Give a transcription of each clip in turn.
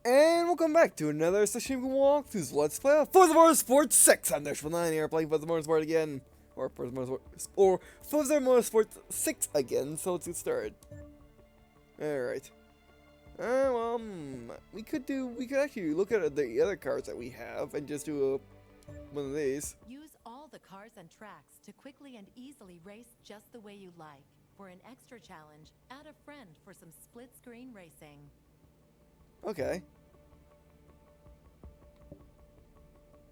And welcome back to another session of walkthroughs. Let's play Forza Motorsport 6. I'm Dash9 here playing Forza Motorsport again. Or Forza Motorsport 6 again, so let's get started. Alright. We could actually look at the other cars that we have and just do one of these. Use all the cars and tracks to quickly and easily race just the way you like. For an extra challenge, add a friend for some split-screen racing. Okay.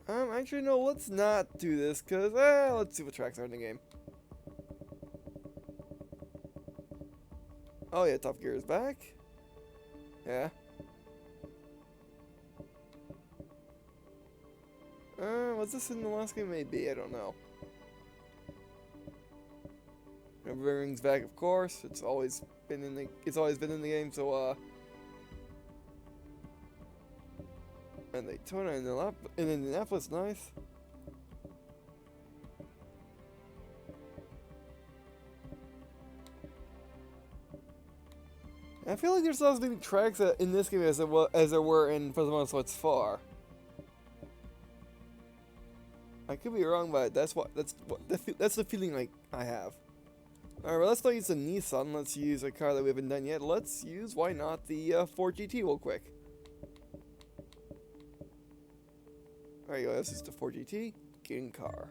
Actually, no, let's not do this, because, let's see what tracks are in the game. Oh, yeah, Top Gear is back. Yeah. Was this in the last game? Maybe, I don't know. Everything's back, of course. It's always been in the game, so, and Daytona in Indianapolis, nice. I feel like there's not as many tracks in this game as there were in Forza Motorsport Far. I could be wrong, but that's the feeling like I have. Alright, well, let's not use the Nissan. Let's use a car that we haven't done yet. Let's use, why not, the Ford GT real quick. There you go, this is the Ford GT. Get in car.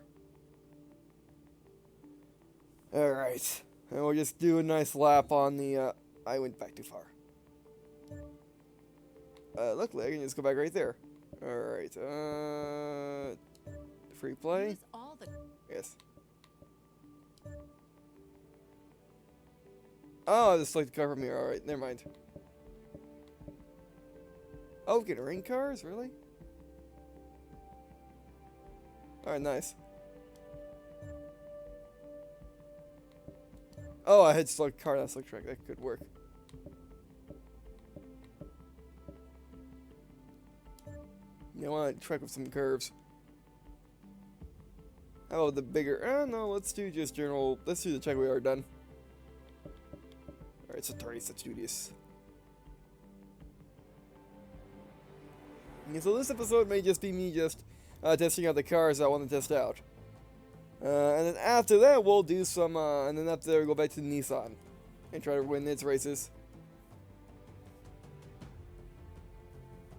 Alright. And we'll just do a nice lap on the, I went back too far. Luckily I can just go back right there. Alright, free play? Use all the Yes. Oh, I just like the car from here, alright, never mind. Oh, getting rain cars? Really? Alright, nice. Oh, I had select car, not select track. That could work. You want to track with some curves. How about the bigger? No, let's do just general. Let's do the check we are done. Alright, so let's do this. Okay, so this episode may just be me testing out the cars I want to test out. And then after that, we'll do some, and then after that, we'll go back to the Nissan and try to win its races.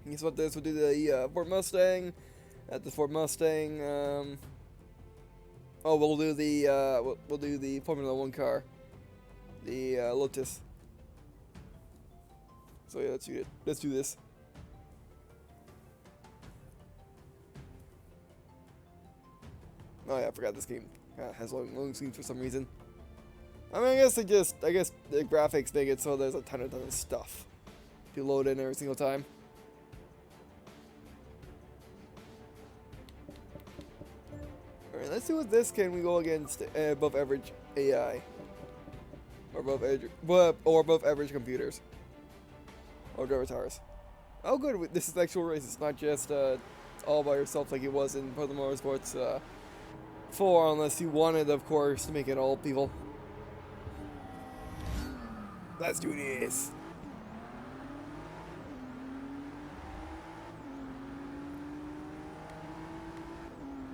Guess what this, we'll do the Ford Mustang, at the Ford Mustang, oh, we'll do the Formula 1 car, the Lotus. So yeah, let's do this. Oh yeah, I forgot this game has long scenes for some reason. I mean, I guess the graphics make it so there's a ton of stuff to load in every single time. Alright, let's see what this can we go against above average AI. Or above average computers. Or driver tires. Oh good, this is an actual race, it's not just all by yourself like it was in Forza Motorsports 4, unless you wanted, of course, to make it all people. Let's do this.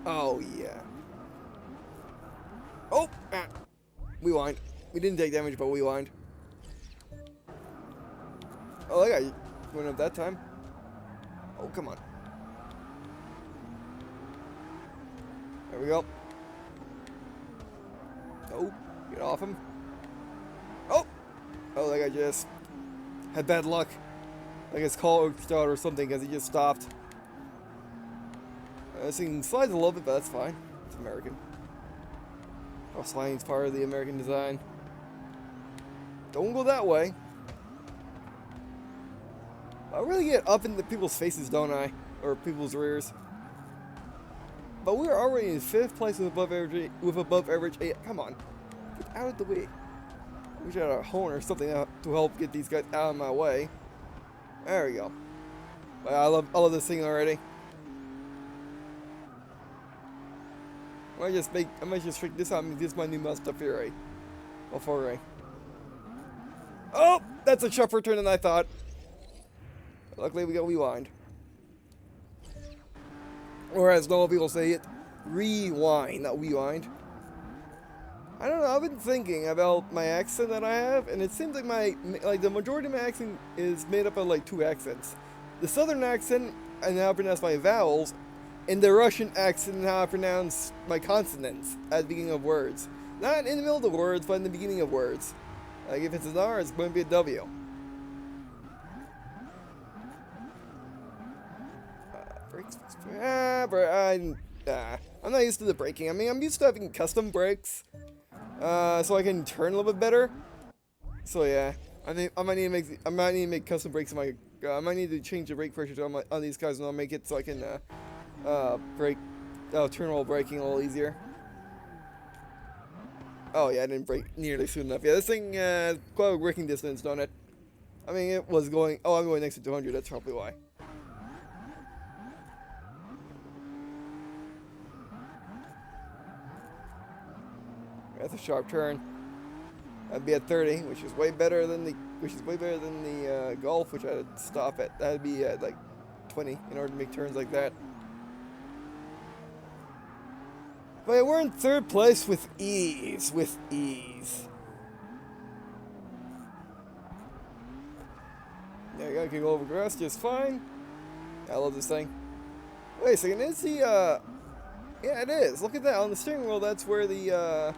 Oh yeah. Oh, we whined. We didn't take damage, but we whined. Oh, that guy went up that time. Oh, come on. There we go. Oh, get off him. Oh! Oh, that guy just had bad luck. Like his call start or something because he just stopped. This thing slides a little bit, but that's fine. It's American. Oh, sliding's part of the American design. Don't go that way. I really get up into people's faces, don't I? Or people's rears. But we're already in 5th place with above average 8. Come on. Get out of the way. We should have a horn or something to help get these guys out of my way. There we go. Well, I love this thing already. I might just trick this out and use my new Mazda Fury. Or Fury. Oh! That's a sharper turn than I thought. Luckily, we got rewind. Or as normal people say it, rewind, not rewind. I don't know, I've been thinking about my accent that I have, and it seems like the majority of my accent is made up of like 2 accents. The southern accent, and how I pronounce my vowels, and the Russian accent, and how I pronounce my consonants at the beginning of words. Not in the middle of the words, but in the beginning of words. Like if it's an R, it's going to be a W. Brakes, but I'm not used to the braking. I mean, I'm used to having custom brakes, so I can turn a little bit better. So yeah, I think I might need to make custom brakes in my. I might need to change the brake pressure on these cars, and I'll make it so I can turn while braking a little easier. Oh yeah, I didn't brake nearly soon enough. Yeah, this thing quite a braking distance, don't it? I mean, it was going. Oh, I'm going next to 200. That's probably why. That's a sharp turn. I'd be at 30, which is way better than the Golf, which I'd stop at. That'd be at like 20 in order to make turns like that. But yeah, we're in 3rd place with ease. With ease. Yeah, I can go over grass just fine. I love this thing. Wait a second, is the yeah, it is. Look at that on the steering wheel. That's where the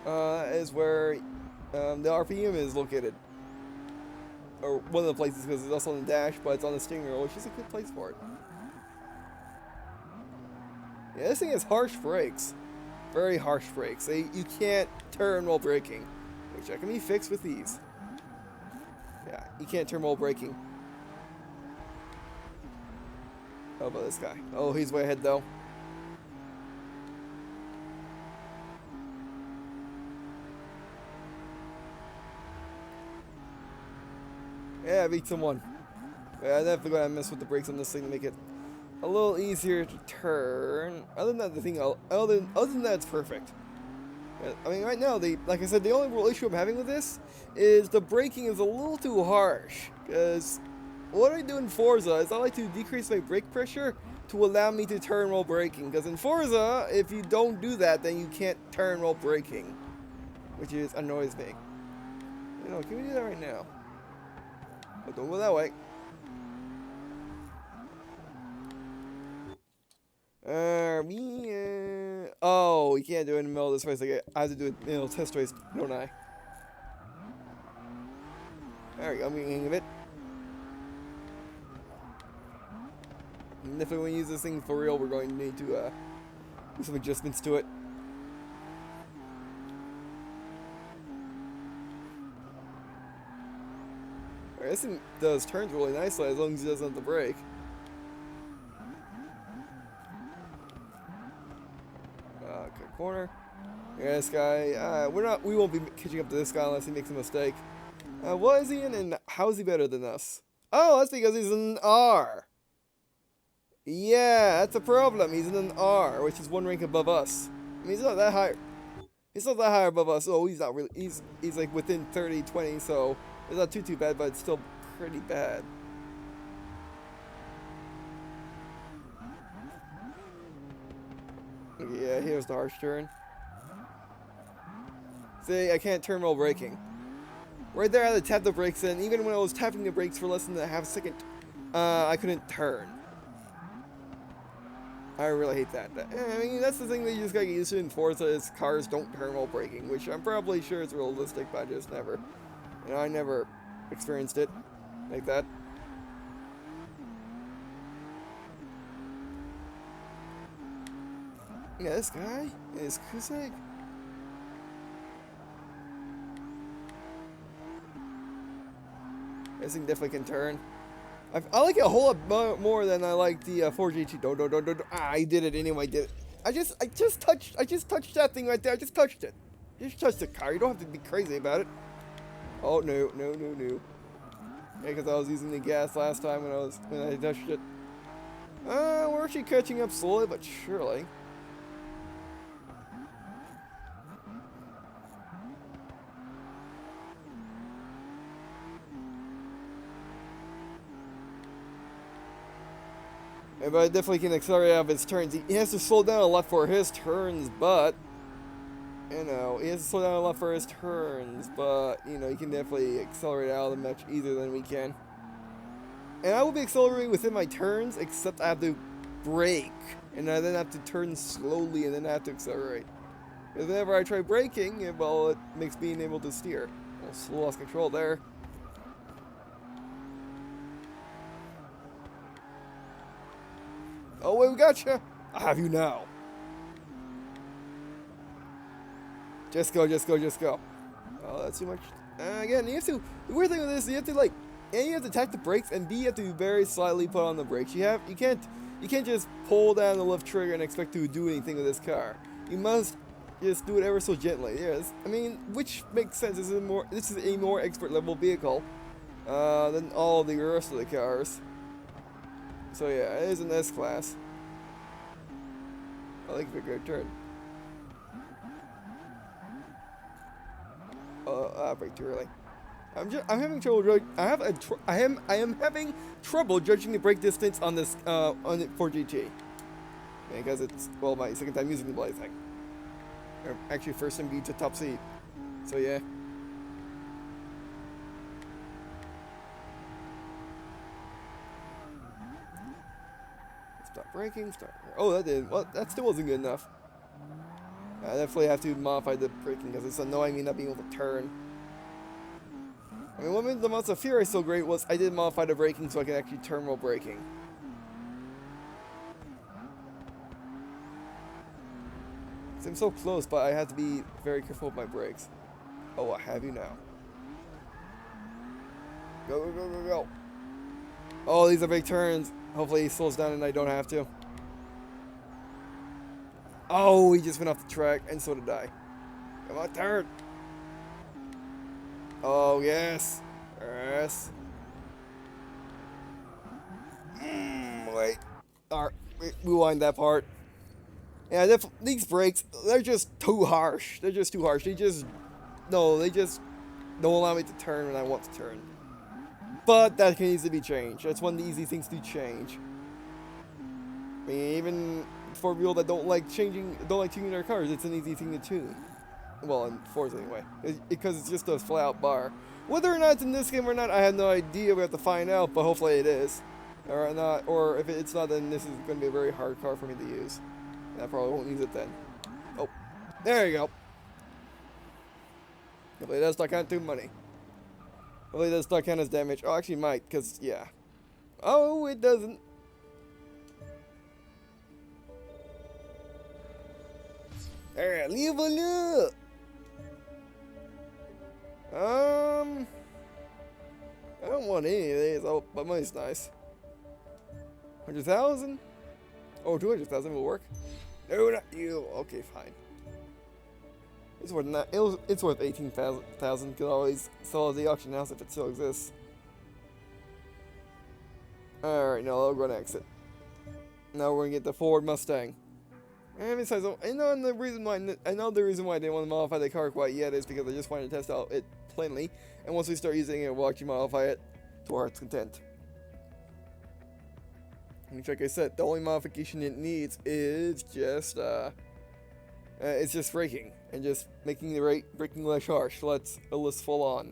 the RPM is located. Or one of the places, because it's also on the dash, but it's on the steering wheel, which is a good place for it. Yeah, this thing has harsh brakes. Very harsh brakes. You can't turn while braking, which can be fixed with these. Yeah, you can't turn while braking. How about this guy? Oh, he's way ahead though. Yeah, I beat someone. Yeah, I'm definitely gonna mess with the brakes on this thing to make it a little easier to turn. Other than that, other than that, it's perfect. I mean, right now, like I said, the only real issue I'm having with this is the braking is a little too harsh. Because what I do in Forza is I like to decrease my brake pressure to allow me to turn while braking. Because in Forza, if you don't do that, then you can't turn while braking, which annoys me. You know, can we do that right now? But don't go that way. Oh, we can't do it in the middle of this race. I have to do it in the middle of test race, don't I? There we go, I'm getting the hang of it. And if we want to use this thing for real, we're going to need to do some adjustments to it. Alright, this thing does turns really nicely as long as it doesn't have to brake. Okay, corner. Yeah, this guy, we won't be catching up to this guy unless he makes a mistake. What is he in and how is he better than us? Oh, that's because he's in an R. Yeah, that's a problem. He's in an R, which is 1 rank above us. I mean, he's not that high. He's not that high above us. Oh, he's not really. He's like within 30, 20, so it's not too bad, but it's still pretty bad. Yeah, here's the harsh turn. See, I can't turn while braking. Right there, I had to tap the brakes in. Even when I was tapping the brakes for less than a half second, I couldn't turn. I really hate that. I mean, that's the thing that you just gotta get used to in Forza is cars don't turn while braking, which I'm probably sure is realistic, but I just never, I never experienced it like that. Yeah, this guy is Kusek. This thing definitely can turn. I like it a whole lot more than I like the Forza GT. Don't. I did it anyway. I just touched that thing right there. I just touched it. Just touched the car. You don't have to be crazy about it. Oh no. Yeah, because I was using the gas last time when I touched it. We're actually catching up slowly but surely. But I definitely can accelerate out of his turns. He has to slow down a lot for his turns, but you know, he has to slow down a lot for his turns, but you know, he can definitely accelerate out of the much easier than we can. And I will be accelerating within my turns, except I have to brake, and I then have to turn slowly, and then I have to accelerate. Because whenever I try braking, well, it makes being able to steer. Almost lost control there. Oh, wait, we gotcha! I have you now. Just go, just go, just go. Oh, that's too much. Again, you have to. The weird thing with this, you have to like, A, you have to tap the brakes, and B, you have to very slightly put on the brakes. You can't just pull down the left trigger and expect to do anything with this car. You must just do it ever so gently. Yes, I mean, which makes sense. This is a more expert level vehicle than all the rest of the cars. So yeah, it is an S class. I like a good turn. I brake too early. I'm having trouble. I am having trouble judging the brake distance on this on it for GT because it's, well, my second time using the blade thing. Or actually, first time being to top seat. So yeah. Stop braking. Start. Oh, that did. Well, that still wasn't good enough. I definitely have to modify the braking because it's annoying me not being able to turn. I mean, what made the Mazda Fury so great was I did modify the braking so I could actually turn while braking. I'm so close, but I have to be very careful with my brakes. Oh, I have you now. Go, go, go, go, go. Oh, these are big turns. Hopefully he slows down and I don't have to. Oh, he just went off the track, and so did I. Come on, turn. Oh, yes. Yes. Wait. Alright, rewind that part. Yeah, these brakes, they're just too harsh. They're just too harsh. They just don't allow me to turn when I want to turn. But that can easily be changed. That's one of the easy things to change. I mean, even for people that don't like tuning their cars, it's an easy thing to tune. Well, in Forza anyway, because it's just a flat-out bar. Whether or not it's in this game or not, I have no idea. We have to find out, but hopefully it is, or not. Or if it's not, then this is going to be a very hard car for me to use. And I probably won't use it then. Oh, there you go. Hopefully it does not count to money. Hopefully it does not count as damage. Oh, actually, it might, because yeah. Oh, it doesn't. Alright, level up! I don't want any of these. Oh, but money's nice. 100,000? Oh, 200,000 will work. No, not you. Okay, fine. It's worth not. It's worth 18,000. Could always sell at the auction house if it still exists. All right, now I'll go to exit. Now we're gonna get the Ford Mustang. And besides, I know the reason why I didn't want to modify the car quite yet is because I just wanted to test out it plainly. And once we start using it, we'll actually modify it to our heart's content. Which, like I said, the only modification it needs is just it's just braking and just making the braking less harsh. Let's full on.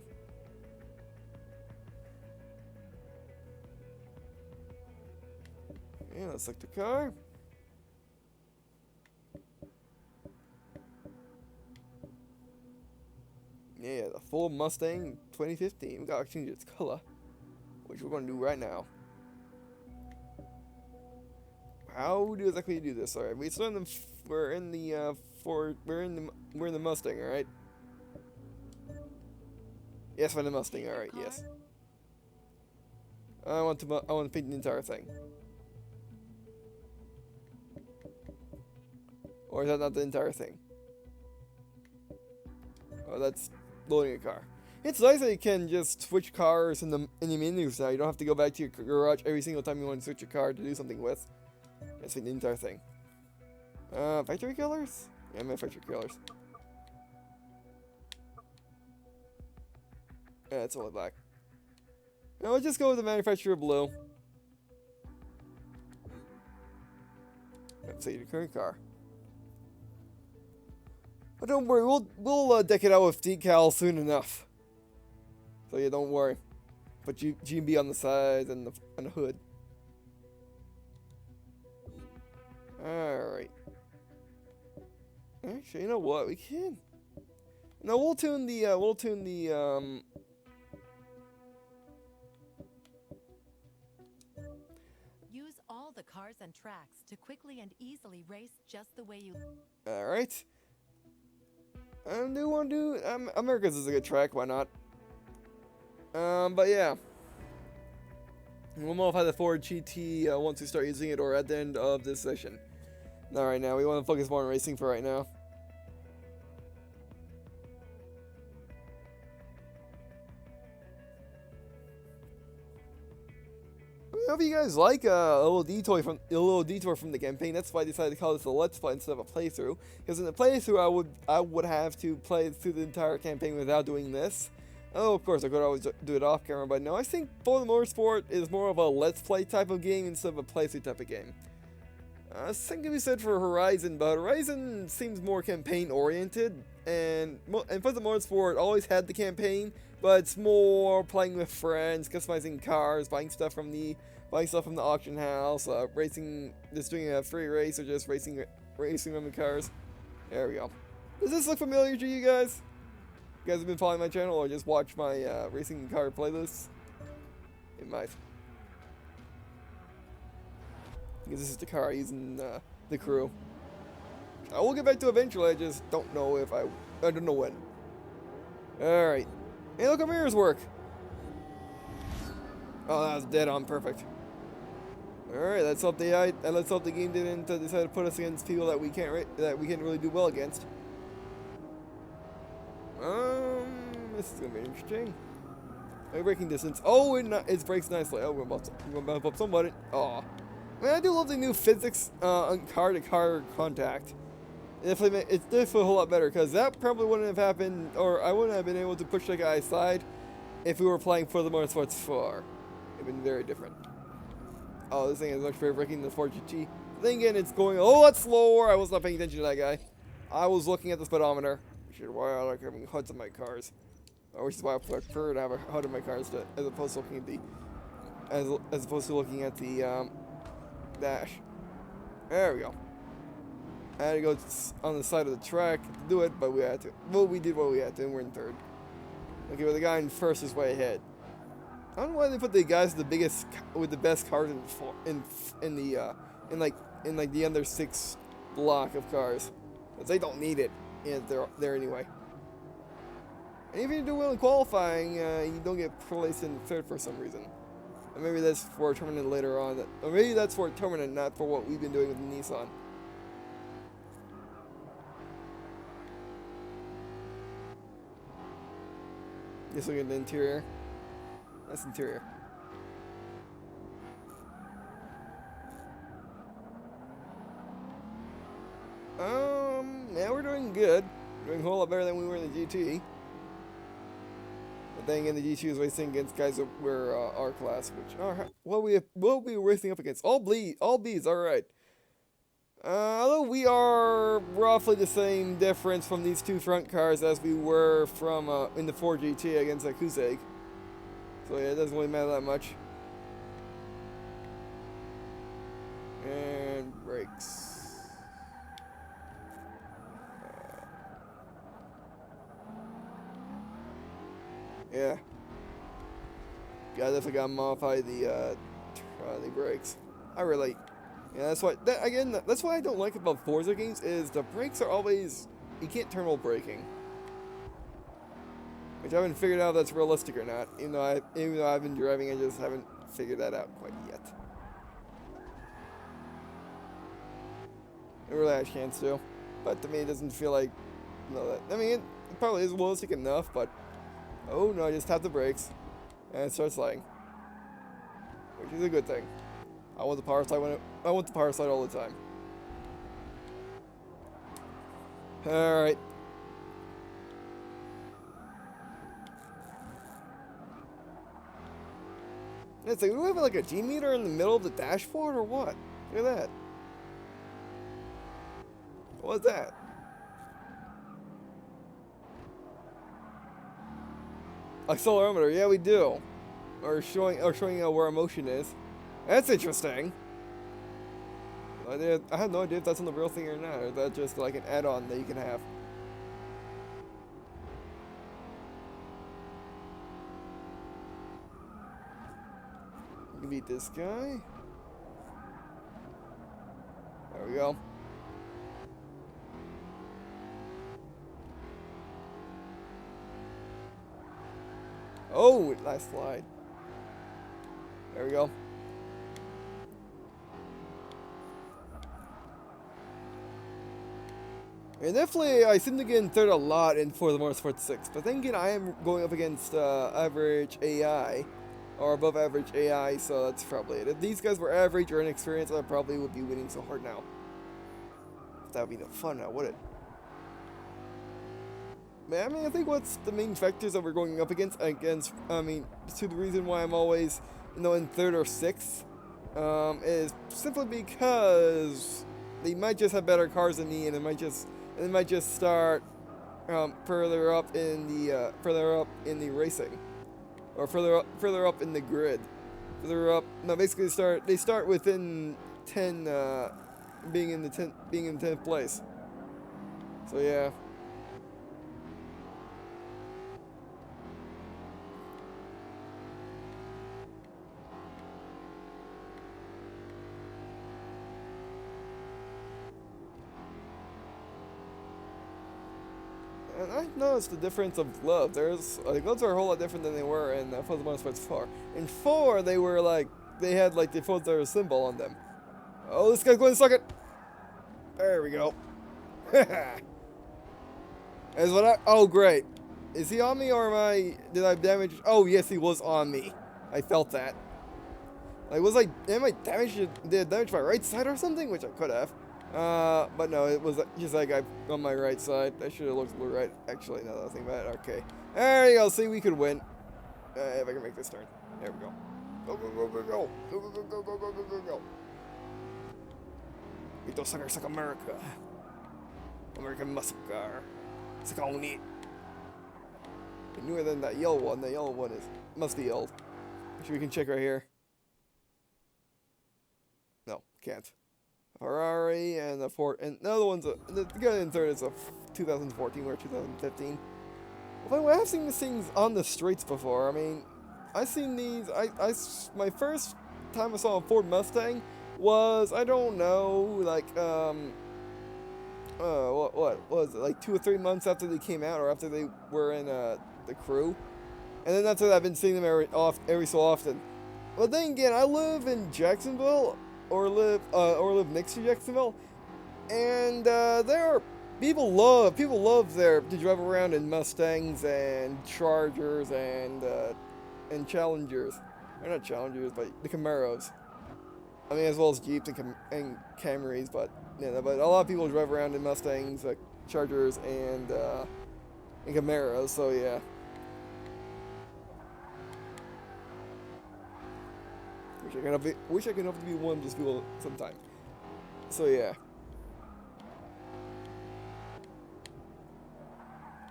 Yeah, let's select the car. Yeah, the full Mustang 2015. We gotta change its color, which we're gonna do right now. How do exactly do this? Alright, we're in the Mustang, alright? Yes, we're in the Mustang, alright, yes. I want to paint the entire thing. Or is that not the entire thing? Oh, that's loading a car. It's nice that you can just switch cars in the menus now. You don't have to go back to your garage every single time you want to switch your car to do something with. Let's paint the entire thing. Factory colors? Yeah, my factory colors. Yeah, it's only black. Now let's just go with the manufacturer blue. Let's say your current car. But don't worry, we'll deck it out with decals soon enough. So yeah, don't worry. Put GB on the sides and the hood. Alright. Actually, you know what? We can. No, we'll tune the Use all the cars and tracks to quickly and easily race just the way you. Alright. Do want to do America's is a good track, why not? But yeah. We'll modify the Ford GT once we start using it or at the end of this session. Not right now, we want to focus more on racing for right now. I hope you guys like a little detour from the campaign. That's why I decided to call this a Let's Play instead of a playthrough. Because in the playthrough, I would have to play through the entire campaign without doing this. Oh, of course, I could always do it off camera, but no, I think Forza Motorsport is more of a Let's Play type of game instead of a playthrough type of game. Same can be said for Horizon, but Horizon seems more campaign oriented, and Forza Motorsport always had the campaign, but it's more playing with friends, customizing cars, buying stuff from the auction house, racing, just doing a free race, or just racing on the cars. There we go. Does this look familiar to you guys? You guys have been following my channel, or just watch my racing car playlists? It might. Because this is the car I use in the crew. I will get back to eventually, I just don't know if I don't know when. Alright. Hey, look, our mirrors work! Oh, that was dead on, perfect. Alright, let's hope the game didn't decide to put us against people that we can't really do well against. This is gonna be interesting. Braking distance. Oh, it brakes nicely. Oh, we're about to bump up somebody. Aw. Man, I do love the new physics on car-to-car contact. It's definitely a whole lot better, because that probably wouldn't have happened, or I wouldn't have been able to push that guy aside if we were playing Forza Motorsport 4. It would have been very different. Oh, this thing is much better braking than the Ford GT. Then again, it's going a lot slower. I was not paying attention to that guy. I was looking at the speedometer. Which is why I like having HUDs on my cars. Which is why I prefer to have a HUD on my cars as opposed to looking at the dash. There we go. I had to go on the side of the track to do it, but we had to. Well, we did what we had to, and we're in third. Okay, but the guy in first is way ahead. I don't know why they put the guys with the best cars in the under 6 block of cars, because they don't need it. Yeah, they're there anyway. And even if you do well in qualifying, you don't get placed in third for some reason. Or maybe that's for a tournament later on. Or maybe that's for a tournament, not for what we've been doing with the Nissan. Just look at the interior. That's interior. Yeah, we're doing good. We're doing a whole lot better than we were in the GT. But then again, the GT is racing against guys that were our class, which are we'll be racing up against. All Bs, alright. Although we are roughly the same difference from these two front cars as we were from in the Ford GT against that Kuseg. So yeah, it doesn't really matter that much. And brakes. Yeah. Yeah, I definitely gotta modify the brakes. Yeah, that's why. That's what I don't like about Forza games is the brakes are always, you can't turn while braking. Which I haven't figured out if that's realistic or not. Even though I've been driving, I just haven't figured that out quite yet. I really have a chance to, but to me it doesn't feel like, I mean, it probably is realistic enough, but oh no, I just tap the brakes and it starts sliding, which is a good thing. I want the power slide all the time. All right. It's like, do we have like a G meter in the middle of the dashboard or what? Look at that. What's that? Accelerometer, yeah, we do. Or showing where our motion is. That's interesting. I have no idea if that's on the real thing or not, or that's just like an add-on that you can have. You can beat this guy. There we go. Oh, last slide. There we go. And definitely, I seem to get in third a lot in Forza Motorsport 6. But then again, I am going up against average AI, or above average AI, so that's probably it. If these guys were average or inexperienced, I probably would be winning so hard now. That would be no fun now, would it? Man, I mean, I think what's the main factors that we're going up against, I mean, to the reason why I'm always, in third or sixth, is simply because they might just have better cars than me, and they might just start further up in the racing, or further up in the grid, further up. No, basically they start within 10, being in 10th place. So yeah. And I noticed the difference of gloves. Gloves are a whole lot different than they were in Forza Motorsport 4. In 4, they had the Forza symbol on them. Oh, this guy's going to suck it. There we go. Oh, great. Is he on me or did I damage? Oh, yes, he was on me. I felt that. Am I damaged? Did I damage my right side or something? Which I could have. But no, it was just like I'm on my right side. I should have looked right. Actually, now that I think about it. Okay. There you go. See, we could win. If I can make this turn. There we go. Go, go, go, go, go. Go, go, go, go, go, go, go, go, go. We don't suck America. American muscle car. Suck on it. Newer than that yellow one. The yellow one must be old. Actually, we can check right here. No, can't. Ferrari and the Ford, and the other one's the guy in third is a 2014 or 2015. Well, I have seen these things on the streets before. I mean, I've seen these. My first time I saw a Ford Mustang was, I don't know, like what was it, like 2 or 3 months after they came out, or after they were in the crew, and then after that I've been seeing them every so often. But then again, I live in Jacksonville. Or live next to Jacksonville, and people love to drive around in Mustangs and Chargers and Challengers, or not Challengers, but the Camaros. I mean, as well as Jeeps and Camrys, but but a lot of people drive around in Mustangs, Chargers, and Camaros. So yeah. Wish I could have to be one of those people sometime. So yeah.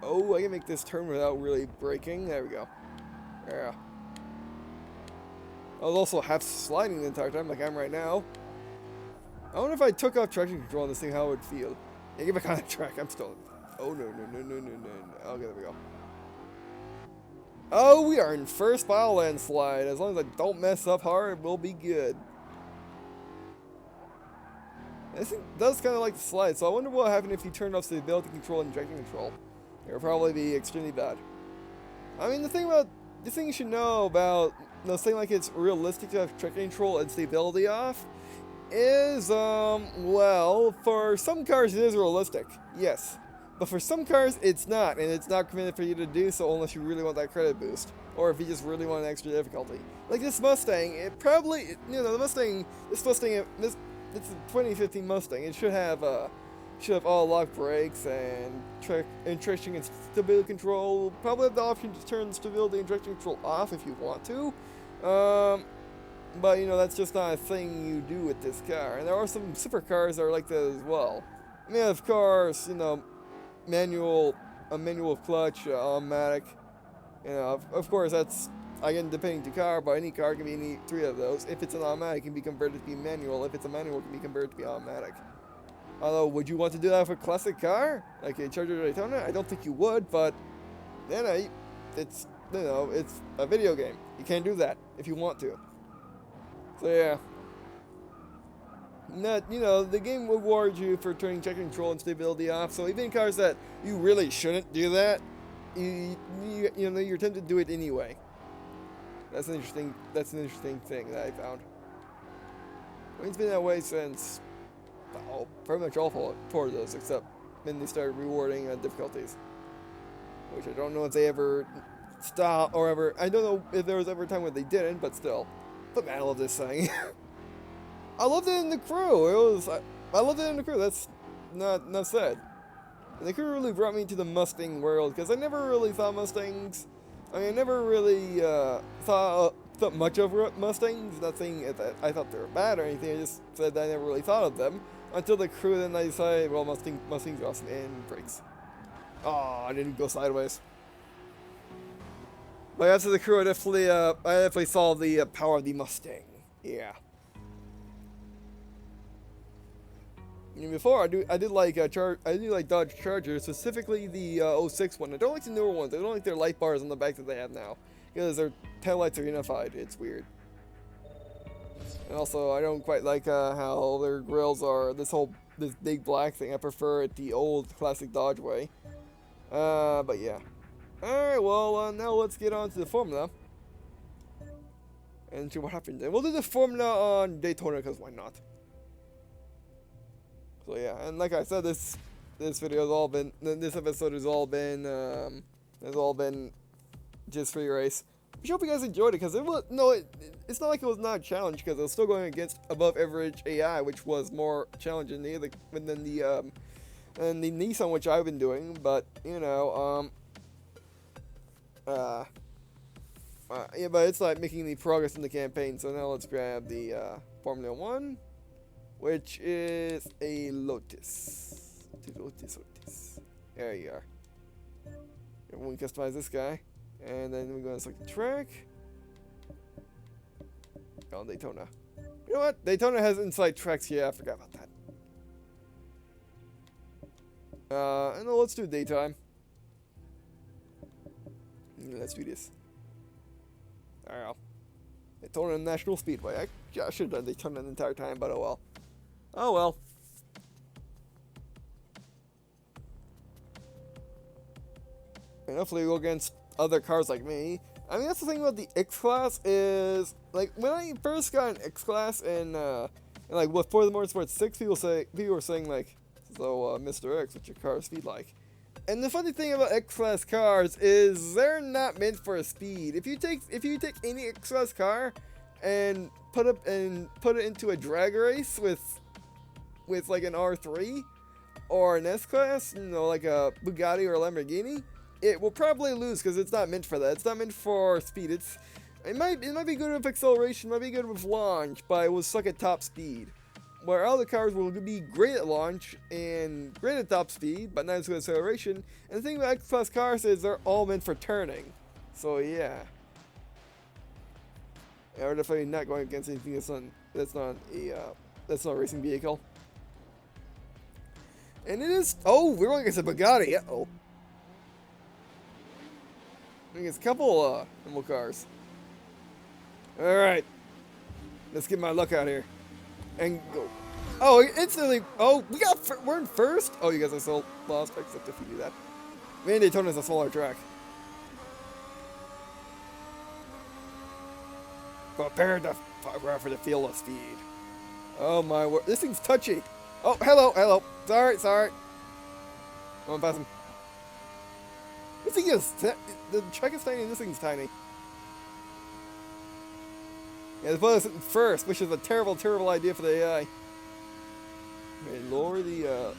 Oh, I can make this turn without really braking. There we go. Yeah. I was also half sliding the entire time, like I am right now. I wonder if I took off traction control on this thing, how it would feel. Yeah, get back on the track. I'm still. Oh no. Okay, there we go. Oh, we are in first by a landslide. As long as I don't mess up hard, we'll be good. This thing does kind of like the slide, so I wonder what would happen if you turned off stability control and traction control. It would probably be extremely bad. I mean, the thing you should know about saying like it's realistic to have traction control and stability off is, well, for some cars it is realistic, yes. But for some cars, it's not, and it's not recommended for you to do so unless you really want that credit boost, or if you just really want an extra difficulty. Like this Mustang, it's a 2015 Mustang. It should have all lock brakes and traction and stability control. Probably have the option to turn stability and traction control off if you want to. But that's just not a thing you do with this car. And there are some supercars that are like that as well. mean, of course, manual, a manual clutch, automatic. Of course, that's, again, depending to car, but any car can be any three of those. If it's an automatic, it can be converted to be manual. If it's a manual, it can be converted to be automatic. Although, would you want to do that for a classic car? Like a Charger Daytona? I don't think you would, but, it's, it's a video game. You can't do that if you want to. So, yeah. The game rewards you for turning check control and stability off, so even cars that you really shouldn't do that, you're tempted to do it anyway. That's an interesting thing that I found. It's been that way since, pretty much all Forzas, except when they started rewarding difficulties. Which I don't know if they ever stopped, or ever, I don't know if there was ever a time when they didn't, but still. But man, I love this thing. I loved it in the crew. I loved it in the crew. That's not said. And the crew really brought me to the Mustang world, because I never really thought Mustangs. I mean, I never really thought much of Mustangs. Nothing that I thought they were bad or anything. I just said that I never really thought of them until the crew. Then I decided, well, Mustang's awesome, and brakes. Oh, I didn't go sideways. But after the crew, I definitely saw the power of the Mustang. Yeah. And before, I did like Dodge Charger, specifically the 06 one. I don't like the newer ones. I don't like their light bars on the back that they have now, because their taillights are unified. It's weird. And also, I don't quite like how their grills are this big black thing. I prefer it the old classic Dodge way. But yeah. Alright, well, now let's get on to the Formula. And see what happens. And we'll do the Formula on Daytona, because why not? So yeah, and like I said, this video has all been, this episode has all been just free race. I hope you guys enjoyed it, because it's not like it was not a challenge, because it was still going against above average AI, which was more challenging than the Nissan, which I've been doing. But yeah, but it's like making the progress in the campaign. So now let's grab the Formula 1. Which is a Lotus. Lotus. There you are. And we customize this guy. And then we're going to select the track. Oh, Daytona. You know what? Daytona has inside tracks here. I forgot about that. And then let's do daytime. Let's do this. Alright. Daytona National Speedway. I should have done Daytona the entire time, but oh well. Oh well. And hopefully we'll go against other cars like me. I mean, that's the thing about the X-Class is, like, when I first got an X-Class and like, with Forza Motorsport 6, people were saying, like, so, Mr. X, what's your car speed like? And the funny thing about X-Class cars is they're not meant for speed. If you take any X-Class car and put it into a drag race with like an R3 or an S-Class, like a Bugatti or a Lamborghini, it will probably lose because it's not meant for that. It's not meant for speed. It might be good with acceleration, might be good with launch, but it will suck at top speed. Where other cars will be great at launch and great at top speed, but not as good at acceleration. And the thing about X-Class cars is they're all meant for turning. So yeah. Yeah, we're definitely not going against anything that's not a racing vehicle. And it is. Oh, we're going against a Bugatti. Uh-oh. I think it's a couple normal cars. All right, let's get my luck out here and go. Oh, instantly. Oh, we're in first. Oh, you guys are so lost. Except if you do that. Man, Daytona's a smaller track. Prepare for the feel of speed. Oh my word, this thing's touchy. Oh, hello. Sorry. I'm past him. This thing is, the track is tiny and this thing's tiny. Yeah, the button is first, which is a terrible idea for the AI. Okay, lower the,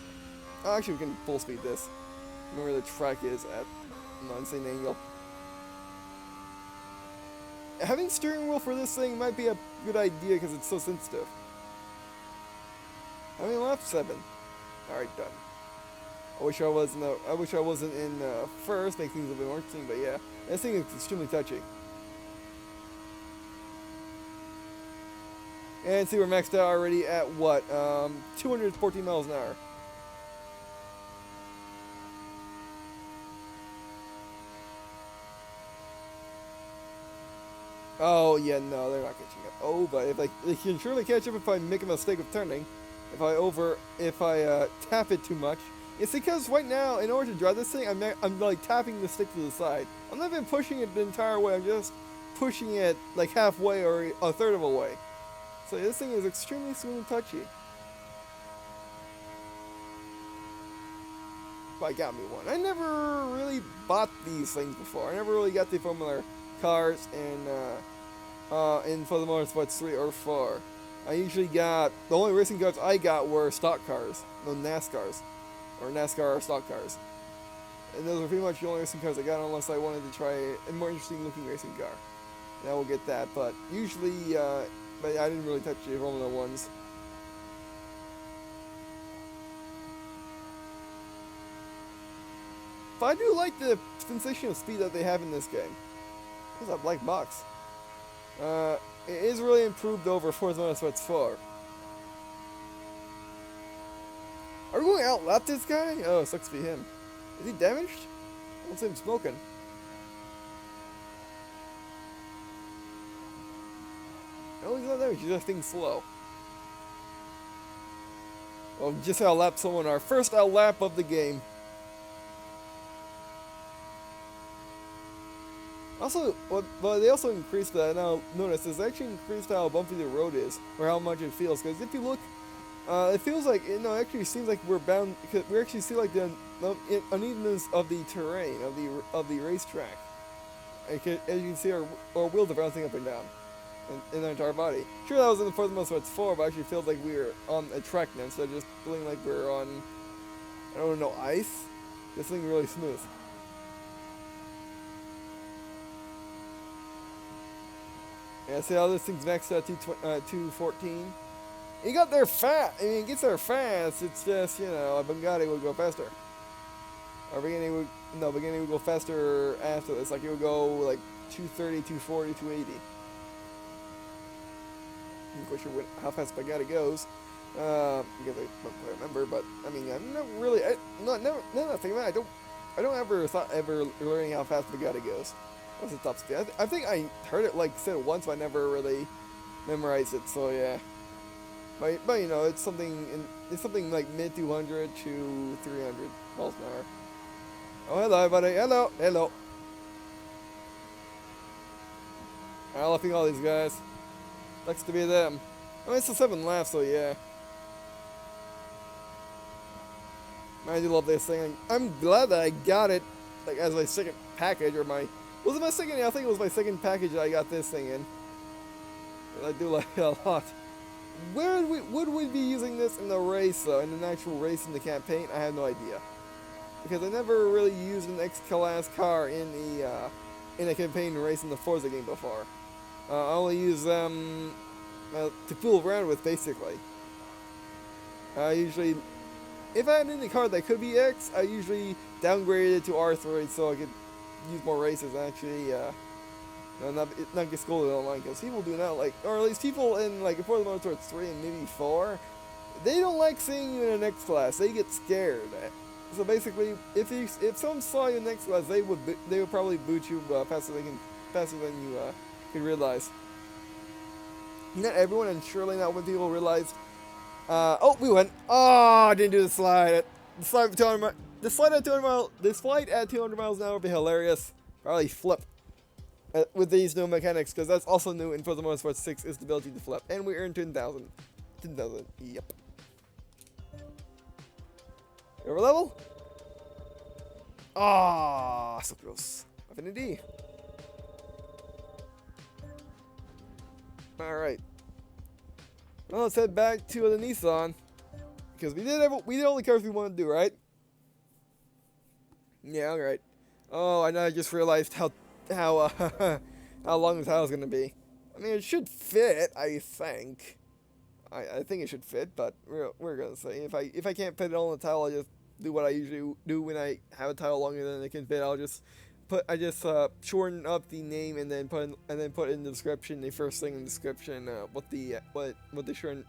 actually we can full speed this. Remember the track is at an insane angle. Having steering wheel for this thing might be a good idea because it's so sensitive. I mean, lap 7. Alright, done. I wish I wasn't in first, make things a bit more interesting, but yeah. This thing is extremely touchy. And see, we're maxed out already at what? 214 miles an hour. Oh, yeah, no, they're not catching up. Oh, but if they can surely catch up if I make a mistake of turning. If I tap it too much. It's because right now, in order to drive this thing, I'm like tapping the stick to the side. I'm not even pushing it the entire way. I'm just pushing it like halfway or a third of a way. So this thing is extremely smooth and touchy. But I got me one. I never really bought these things before. I never really got the Formula cars in Forza Motorsport 3 or 4. I usually got, the only racing cars I got were stock cars, no NASCARs, or NASCAR stock cars. And those were pretty much the only racing cars I got unless I wanted to try a more interesting looking racing car. And I will get that, but usually, but I didn't really touch the Formula 1s. But I do like the sensation of speed that they have in this game. What's that black box? It is really improved over Forza Motorsport 4. Are we going to outlap this guy? Oh, sucks to be him. Is he damaged? I don't see him smoking. No, he's not damaged. He's just being slow. Well, just outlap someone. Our first outlap of the game. Also, but they also increased that. Now, notice, this actually increased how bumpy the road is, or how much it feels. Because if you look, it feels like, it actually seems like we're bound, because we actually see like the unevenness of the terrain, of the racetrack. As you can see, our wheels are bouncing up and down in our entire body. Sure, that was in the Forza Motorsport 4, but actually feels like we were on a track now, instead of just feeling like we're on, I don't know, ice. This thing really smooth. Yeah, see how this thing's maxed out 214? He got there fast. I mean, it gets there fast. It's just, a Bugatti would go faster. Or Bugatti would go faster after this. Like, it would go like 230, 240, 280. I'm not quite sure how fast Bugatti goes. Because I don't quite remember, but I mean, I'm not really. Nothing about it. I don't ever learning how fast Bugatti goes. What's the top speed? I think I heard it said once, but I never really memorized it. So yeah, but it's something like mid 200 to 300 miles an hour. Oh, hello, buddy. Hello. I'm laughing all these guys. Likes to be them. I mean, it's a 7 laps, so yeah. I do love this thing. I'm glad that I got it as my second package, or my. Was it my second? I think it was my second package that I got this thing in. I do like it a lot. Would we be using this in the race, though? In an actual race in the campaign? I have no idea. Because I never really used an X-Class car in a campaign race in the Forza game before. I only use them to fool around with, basically. I usually, if I had any car that could be X, I usually downgraded it to R3 so I could use more races and actually not get scolded online, because people do not or at least people in Forza Motorsport 3 and maybe 4, they don't like seeing you in an X class. They get scared. So basically, if someone saw you in an X class, they would probably boot you faster than you could realize. Not everyone, and surely not when people realize. Oh, we went. Oh, I didn't do the slide. The slide at 200 miles. This flight at 200 miles an hour would be hilarious. Probably flip with these new mechanics, because that's also new in Forza Motorsport 6 is the ability to flip, and we earned 10,000. 10,000. Yep. Over level. Ah, so close. Affinity. All right. Well, let's head back to the Nissan, because we did all the cars we wanted to do, right? Yeah, all right. Oh, I just realized how long the tile is gonna be. I mean, it should fit, I think. I think it should fit, but we're gonna say if I can't fit it all in the title, I just do what I usually do when I have a title longer than it can fit. I just shorten up the name and then put in the description, the first thing in the description, what the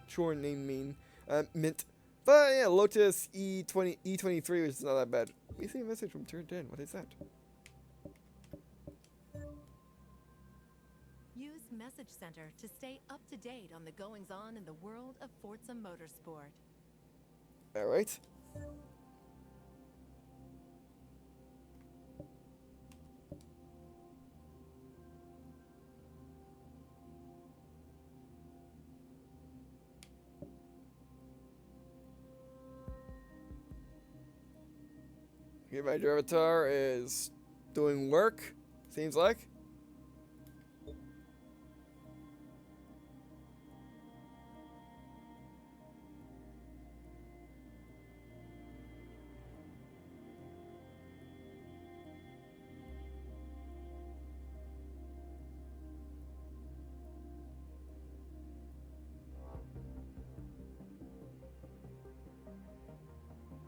short name meant. But yeah, Lotus E23, which is not that bad. We see a message from Turn 10. What is that? Use Message Center to stay up to date on the goings on in the world of Forza Motorsport. All right. Okay, my avatar is doing work, seems like.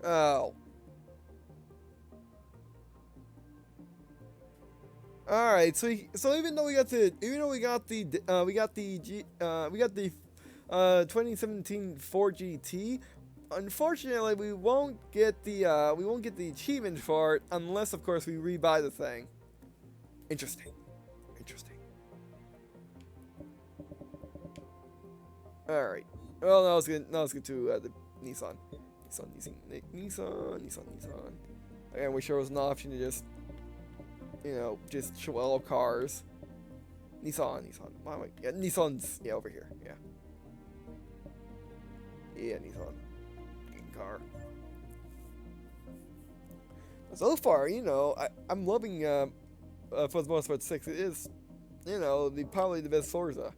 Oh. All right. So even though we got the 2017 Ford GT, unfortunately we won't get the achievement for it unless of course we rebuy the thing. Interesting. All right. Well, now let's get to the Nissan. And we sure was an option to just, just show all cars. Nissan. Yeah, Nissan's, over here. Yeah, Nissan. Good car. So far, I'm loving Forza Motorsport 6. It is, probably the best Forza.